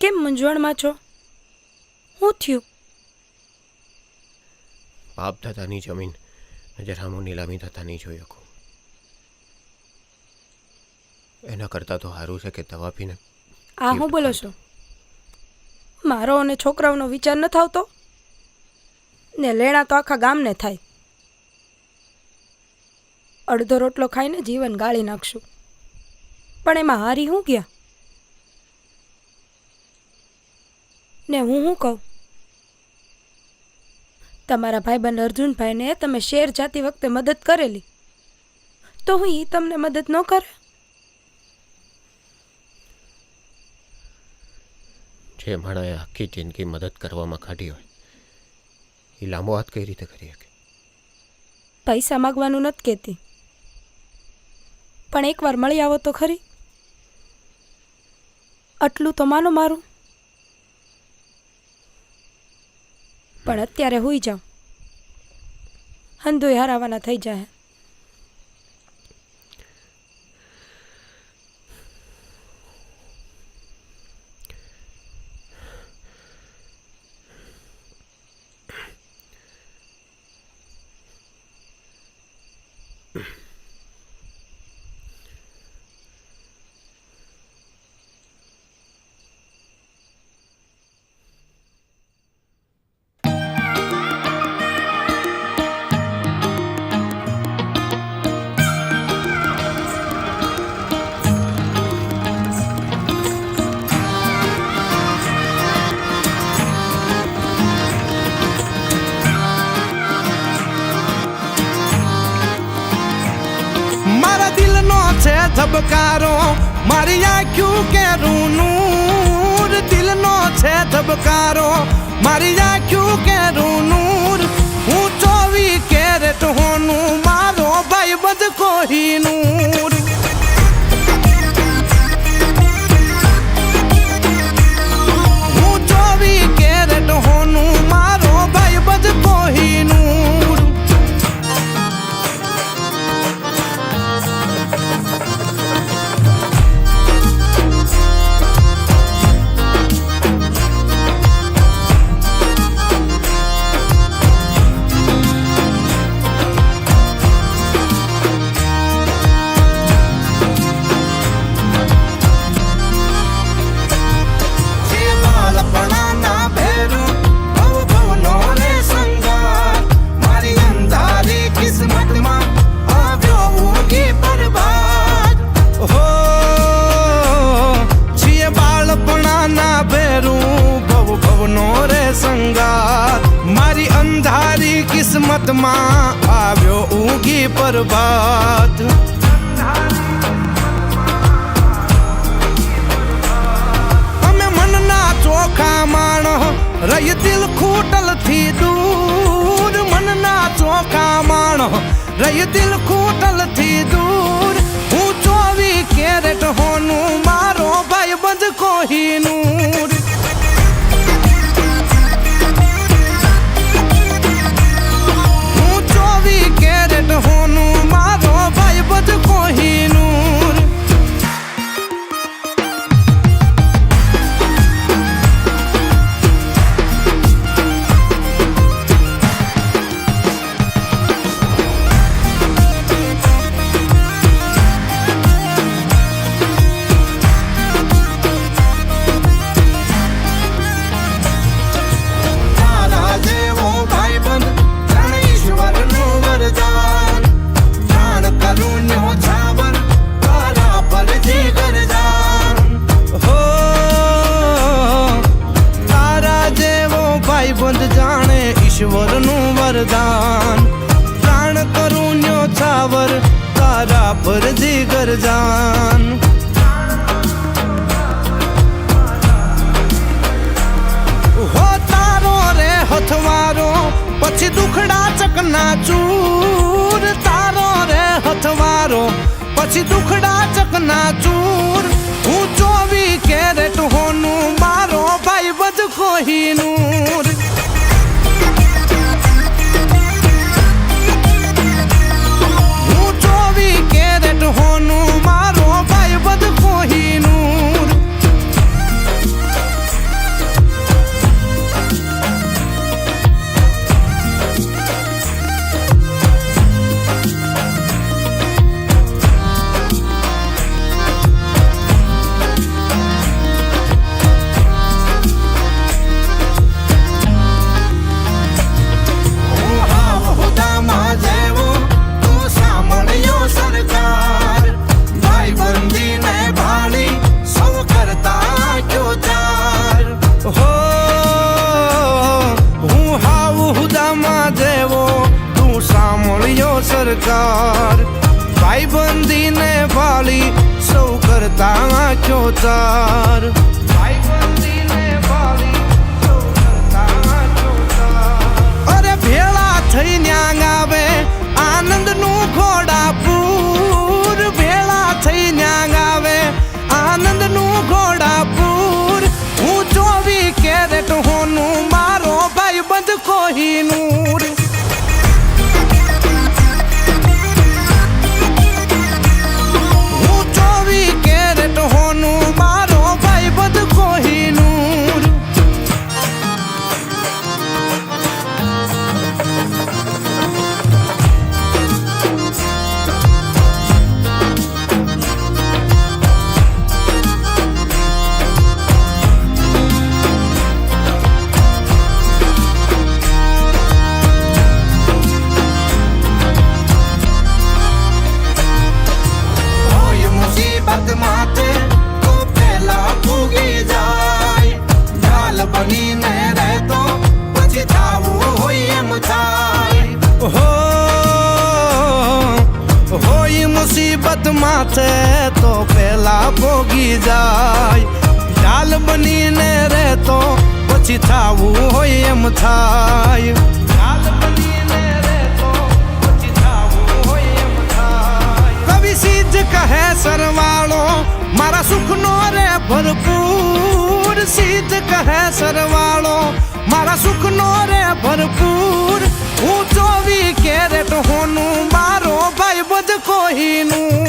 કેમ મૂંઝવણમાં છો? શું થયું? બાપ દાદાની જમીન નજર સામું નીલામી થતા નહીં જોઈ શકું. એના કરતાં તો સારું છે કે દવા પીને. આ હું બોલો છો? મારો અને છોકરાઓનો વિચાર ન આવતો ને લેણા તો આખા ગામને થાય. અડધો રોટલો ખાઈને જીવન ગાળી નાખશું, પણ એમાં હારી હું ગયા ને હું કહું? તમારા ભાઈબંધ અર્જુનભાઈને તમે શેર જાતી વખતે મદદ કરેલી, તો હું એ તમને મદદ ન કરે? જે માણસે આખી જિંદગી મદદ કરવામાં કાઢી હોય એ લાંબો હાથ કઈ રીતે કરી શકે? પૈસા માગવાનું નથી કહેતી, પણ એકવાર મળી આવો તો ખરી. આટલું તો માનો મારું. પણ અત્યારે હુઈ જાઉં, હંધોય હારાવાના થઈ જાય. ધબકારો મારી આંખ્યું કેરું નૂર, દિલનો છે ધબકારો મારી આંખ્યું કેરું નૂર. હું 24 કેરેટ હોનું, મારો ભાઈ બધ કોહિનૂર. હું 24 કેરેટ હોનું, મારો ભાઈ બધ કોહિનૂર. મારી અંધારી કિસ્મતમાં આવ્યો ઊંઘી પરબાદ. અમે મનના ચોખા માણો રહી દિલ ખૂટલ થી દૂર. મનના ચોખા માણો રહી દિલ ખૂટલ થી દૂર. હું 24 કેરેટ હોનું, મારો ભાઈ બંધ કોહિનૂર. હોનું, મારો ભાઈ બધ કોહિનૂર. તારા જેવો ભાઈ બંધ જાણે ઈશ્વરનું વરદાન. બંધ જાણે ઈશ્વરનું વરદાન. પ્રાણ કરું ન્યોછાવર, તારા પર જીગર જાન. હો તારો રે હથવારો પછી દુખડા ચકના ચૂર. તારો રે હથવારો પછી દુખડા ચકના ચૂર. હું 24 કેરેટ હોનું, મારો ભાઈ બધ કોહિનૂર. હું 24 કેરેટ હોનું, મારો ભાઈ બધ કોહિનૂર. કાર ભાઈબંધીને ભાળી સૌ કરતા આંખો ચાર ભાઈબંધીને ભાળી સૌ કરતા આંખો ચાર અરે ભેળા થઈ ન્યાંગ આવે આનંદનું ઘોડાપુર ભેળા થઈ ન્યાંગ આવે આનંદનું ઘોડાપુર હું 24 કેરેટ હોનું મારો ભાઈબંધ કોહિનૂર હું 24 કેરેટ હોનું મારો ભાઈબંધ કોહિનૂર હોય મુસીબત માથે તો પેલા ભૂગી જાય ઢાલ બનીને રહેતો પછી થાવું હોય એમ થાય હોય મુસીબત માથે તો પેલા ભોગી જાય ઢાલ બનીને રહેતો પછી થાવું હોય એમ થાય ઢાલ બનીને રહેતો પછી થાવું હોય એમ થાય કવિ સિદ્ધ કહે સરવાળો મારા સુખનો રે ભરપૂર સિદ્ધ કહે સરવાળો મારા સુખનો રે ભરપૂર હું 24 કેરેટ હોનું મારો ભાઈબંધ કોહિનૂર